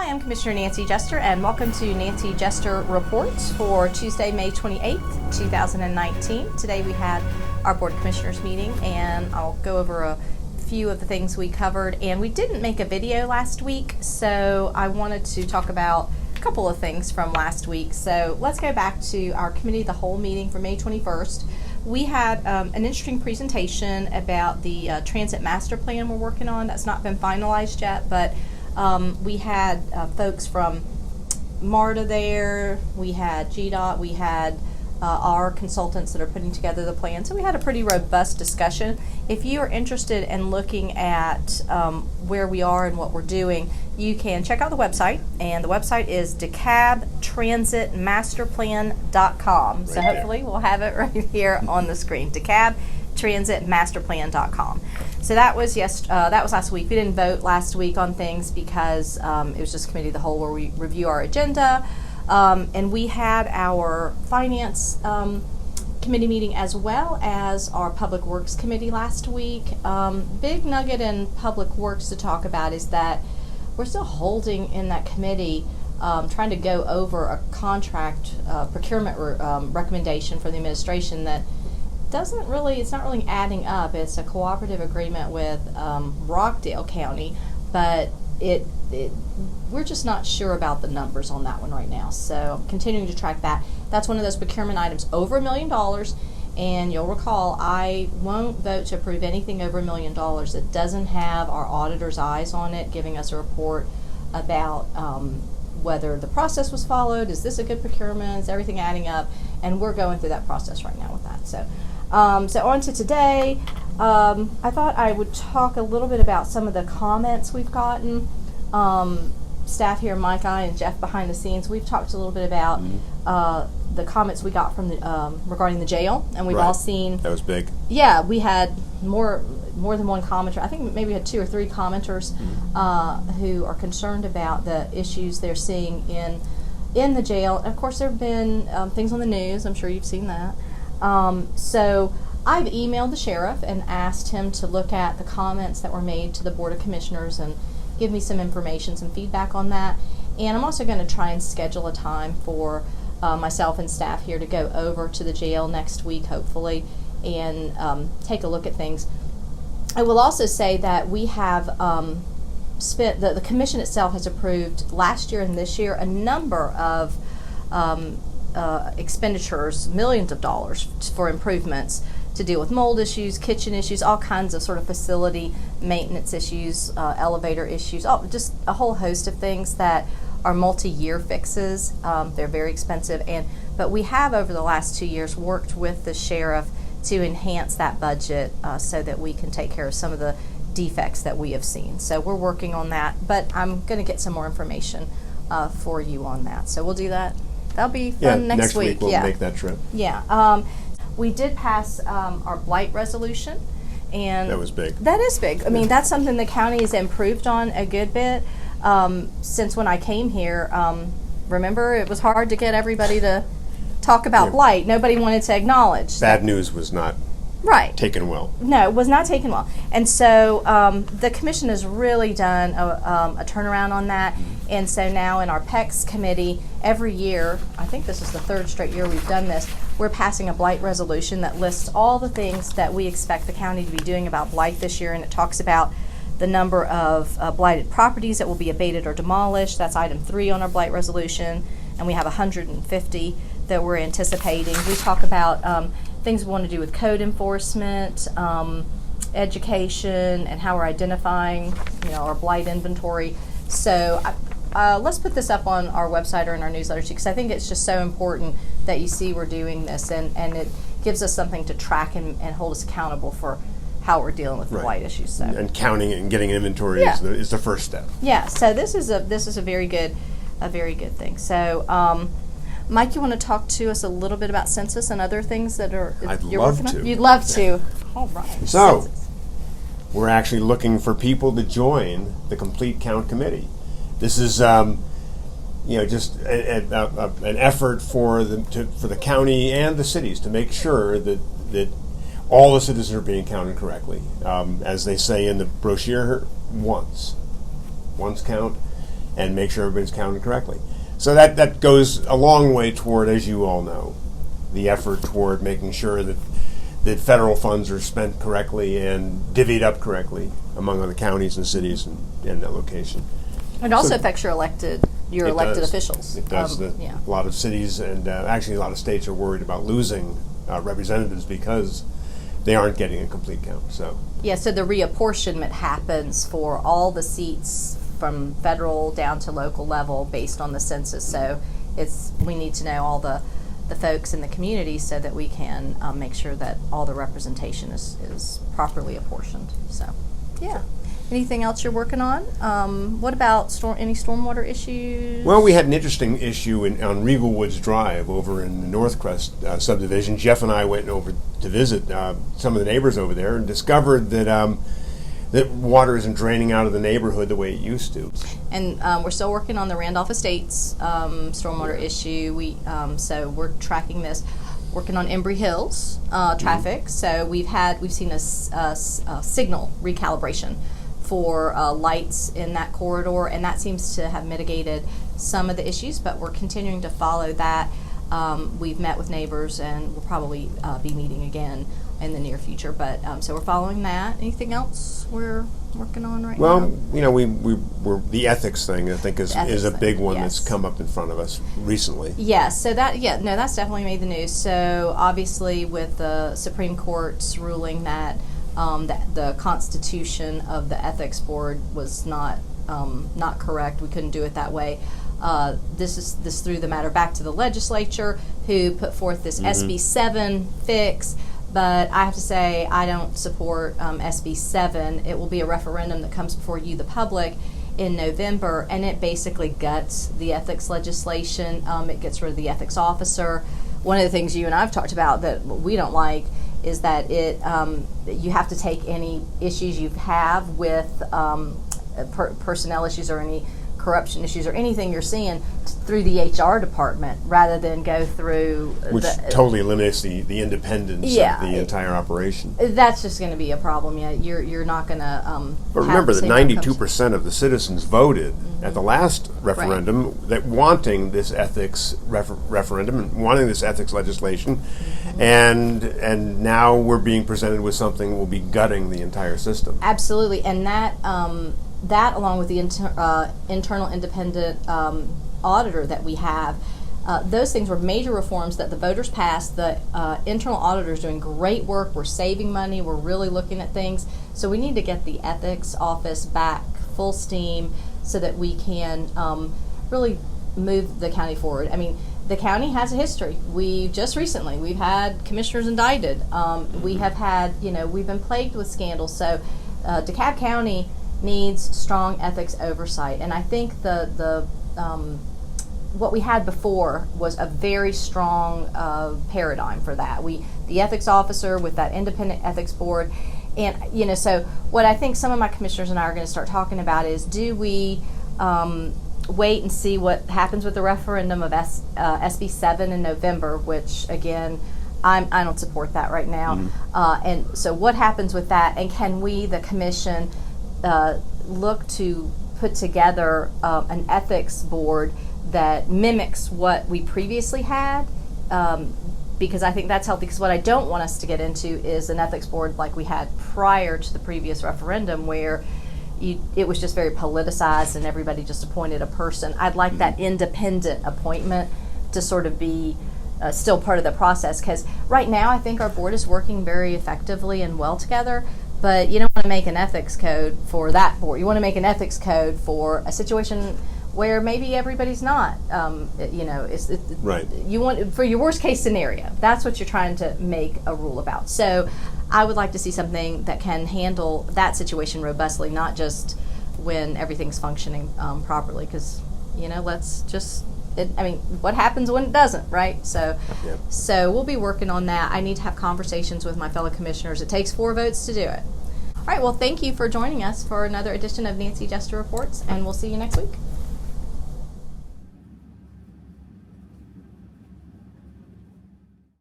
I'm Commissioner Nancy Jester, and welcome to Nancy Jester Reports for Tuesday, May 28th, 2019. Today we had our Board of Commissioners meeting, and I'll go over a few of the things we covered. And we didn't make a video last week, so I wanted to talk about a couple of things from last week. So let's go back to our Committee of the Whole meeting for May 21st. We had an interesting presentation about the transit master plan we're working on. That's not been finalized yet, but we had folks from MARTA there, we had GDOT, we had our consultants that are putting together the plan. So we had a pretty robust discussion. If you are interested in looking at where we are and what we're doing, you can check out the website, and the website is DeKalbTransitMasterPlan.com. So hopefully we'll have it right here on the screen, DeKalbTransitMasterPlan.com. So that was last week. We didn't vote last week on things because it was just Committee of the Whole where we review our agenda. And we had our Finance Committee meeting as well as our Public Works Committee last week. Big nugget in Public Works to talk about is that we're still holding in that committee trying to go over a contract procurement recommendation for the administration that it's not really adding up. It's a cooperative agreement with Rockdale County, but we're just not sure about the numbers on that one right now. So I'm continuing to track that. That's one of those procurement items over $1 million. And you'll recall, I won't vote to approve anything over $1 million that doesn't have our auditor's eyes on it, giving us a report about whether the process was followed. Is this a good procurement? Is everything adding up? And we're going through that process right now with that. So on to today. I thought I would talk a little bit about some of the comments we've gotten. Staff here, Mike, I, and Jeff behind the scenes, we've talked a little bit about the comments we got from regarding the jail, and we've all seen. That was big. Yeah, we had more than one commenter. I think maybe we had 2 or 3 commenters who are concerned about the issues they're seeing in the jail. And of course, there have been things on the news. I'm sure you've seen that. So I've emailed the sheriff and asked him to look at the comments that were made to the Board of Commissioners and give me some information, some feedback on that. And I'm also going to try and schedule a time for myself and staff here to go over to the jail next week, hopefully, and take a look at things. I will also say that we have spent, the commission itself has approved last year and this year a number of expenditures, millions of dollars for improvements to deal with mold issues, kitchen issues, all kinds of sort of facility maintenance issues, elevator issues, just a whole host of things that are multi-year fixes. They're very expensive, but we have over the last 2 years worked with the sheriff to enhance that budget so that we can take care of some of the defects that we have seen. So we're working on that, but I'm going to get some more information for you on that. So we'll do that. That'll be fun next week. We'll make that trip. Yeah. We did pass our blight resolution, and that was big. That is big. I mean, that's something the county has improved on a good bit since when I came here. Remember, it was hard to get everybody to talk about blight. Nobody wanted to acknowledge. Bad news was not taken well. No, it was not taken well. And so the commission has really done a turnaround on that. And so now in our PEX committee, every year, I think this is the 3rd straight year we've done this, we're passing a blight resolution that lists all the things that we expect the county to be doing about blight this year. And it talks about the number of blighted properties that will be abated or demolished. That's item 3 on our blight resolution. And we have 150 that we're anticipating. We talk about things we want to do with code enforcement, education, and how we're identifying, our blight inventory. So let's put this up on our website or in our newsletter too, because I think it's just so important that you see we're doing this, and it gives us something to track and hold us accountable for how we're dealing with the blight issues. So. And counting and getting inventory is the first step. Yeah. So this is a very good thing. So. Mike, you want to talk to us a little bit about census and other things that you're working on? You'd love to. All right. So, census. We're actually looking for people to join the Complete Count Committee. This is, just an effort for the county and the cities to make sure that all the citizens are being counted correctly. As they say in the brochure, once count. and make sure everybody's counted correctly. So that goes a long way toward, as you all know, the effort toward making sure that federal funds are spent correctly and divvied up correctly among the counties and cities and that location. It also affects your elected officials. It does. A lot of cities and actually a lot of states are worried about losing representatives because they aren't getting a complete count. So the reapportionment happens for all the seats from federal down to local level based on the census. So we need to know all the folks in the community so that we can make sure that all the representation is properly apportioned. So, yeah. Anything else you're working on? What about any stormwater issues? Well, we had an interesting issue on Regal Woods Drive over in the Northcrest subdivision. Jeff and I went over to visit some of the neighbors over there and discovered that that water isn't draining out of the neighborhood the way it used to. And we're still working on the Randolph Estates stormwater issue. So we're tracking this, working on Embry Hills traffic. So we've seen a signal recalibration for lights in that corridor, and that seems to have mitigated some of the issues, but we're continuing to follow that. We've met with neighbors, and we'll probably be meeting again in the near future. But so we're following that. Anything else we're working on right now? Well, we're the ethics thing, I think, is a big one that's come up in front of us recently. Yes, so that's definitely made the news. So obviously with the Supreme Court's ruling that the constitution of the ethics board was not correct, we couldn't do it that way. This threw the matter back to the legislature, who put forth this SB 7 fix. But I have to say, I don't support SB 7. It will be a referendum that comes before you, the public, in November, and it basically guts the ethics legislation. It gets rid of the ethics officer. One of the things you and I have talked about that we don't like is that you have to take any issues you have with personnel issues or any corruption issues or anything you're seeing through the HR department rather than go through which totally eliminates the independence of the entire operation. That's just going to be a problem. You're not going to but remember that 92% of the citizens voted at the last referendum that wanting this ethics referendum and wanting this ethics legislation, and now we're being presented with something that will be gutting the entire system. Absolutely, and that along with the internal independent auditor that we have, those things were major reforms that the voters passed. The internal auditor is doing great work. We're saving money. We're really looking at things. So we need to get the ethics office back full steam so that we can really move the county forward. I mean, the county has a history. We've had commissioners indicted. We have had, we've been plagued with scandals. So DeKalb County needs strong ethics oversight, and I think the what we had before was a very strong paradigm for that. The ethics officer with that independent ethics board, and so what I think some of my commissioners and I are going to start talking about is, do we wait and see what happens with the referendum of SB 7 in November, which again I don't support that right now, and so what happens with that, and can we, the commission, look to put together an ethics board that mimics what we previously had, because I think that's healthy. Because what I don't want us to get into is an ethics board like we had prior to the previous referendum, where it was just very politicized and everybody just appointed a person. I'd like that independent appointment to sort of be still part of the process, because right now I think our board is working very effectively and well together. But you don't want to make an ethics code for that board. You want to make an ethics code for a situation where maybe everybody's not. Right. You want, for your worst case scenario. That's what you're trying to make a rule about. So I would like to see something that can handle that situation robustly, not just when everything's functioning properly. Because what happens when it doesn't, right? So we'll be working on that. I need to have conversations with my fellow commissioners. It takes 4 votes to do it. All right, well, thank you for joining us for another edition of Nancy Jester Reports, and we'll see you next week.